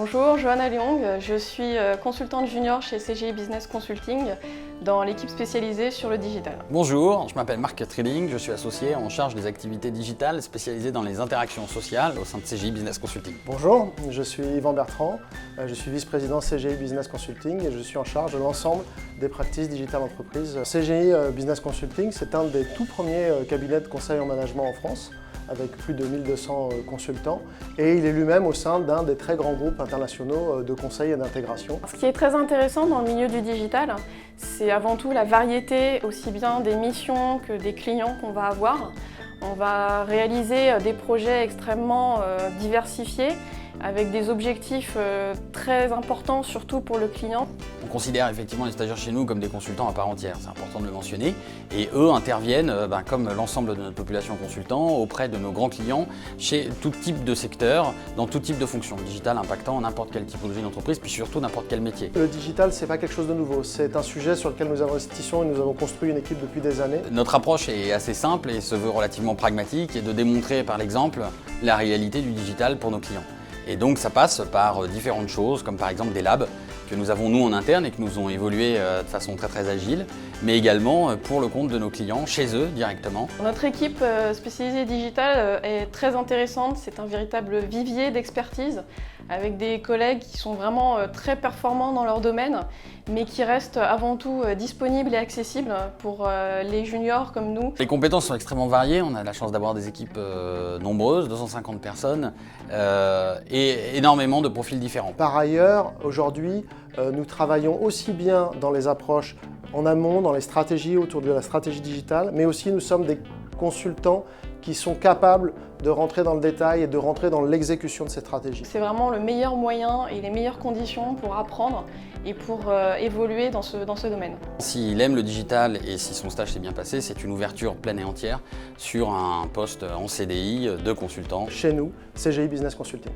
Bonjour, Johanna Leong, je suis consultante junior chez CGI Business Consulting dans l'équipe spécialisée sur le digital. Bonjour, je m'appelle Marc Trilling, je suis associé en charge des activités digitales spécialisées dans les interactions sociales au sein de CGI Business Consulting. Bonjour, je suis Yvan Bertrand, je suis vice-président CGI Business Consulting et je suis en charge de l'ensemble des pratiques digitales entreprises. CGI Business Consulting, c'est un des tout premiers cabinets de conseil en management en France, avec plus de 1200 consultants, et il est lui-même au sein d'un des très grands groupes internationaux de conseil et d'intégration. Ce qui est très intéressant dans le milieu du digital, c'est avant tout la variété aussi bien des missions que des clients qu'on va avoir. On va réaliser des projets extrêmement diversifiés, avec des objectifs très importants, surtout pour le client. On considère effectivement les stagiaires chez nous comme des consultants à part entière, c'est important de le mentionner. Et eux interviennent, comme l'ensemble de notre population consultant, auprès de nos grands clients, chez tout type de secteur, dans tout type de fonction. Le digital impactant n'importe quelle typologie d'entreprise, puis surtout n'importe quel métier. Le digital, c'est pas quelque chose de nouveau, c'est un sujet sur lequel nous investissons et nous avons construit une équipe depuis des années. Notre approche est assez simple et se veut relativement pragmatique, et de démontrer par l'exemple la réalité du digital pour nos clients. Et donc ça passe par différentes choses, comme par exemple des labs que nous avons nous en interne et que nous ont évolué de façon très agile, mais également pour le compte de nos clients, chez eux directement. Notre équipe spécialisée digitale est très intéressante, c'est un véritable vivier d'expertise avec des collègues qui sont vraiment très performants dans leur domaine, mais qui restent avant tout disponibles et accessibles pour les juniors comme nous. Les compétences sont extrêmement variées, on a la chance d'avoir des équipes nombreuses, 250 personnes, et énormément de profils différents. Par ailleurs, aujourd'hui, nous travaillons aussi bien dans les approches en amont, dans les stratégies autour de la stratégie digitale, mais aussi nous sommes des consultants qui sont capables de rentrer dans le détail et de rentrer dans l'exécution de ces stratégies. C'est vraiment le meilleur moyen et les meilleures conditions pour apprendre et pour évoluer dans ce domaine. S'il aime le digital et si son stage s'est bien passé, c'est une ouverture pleine et entière sur un poste en CDI de consultant. Chez nous, CGI Business Consulting.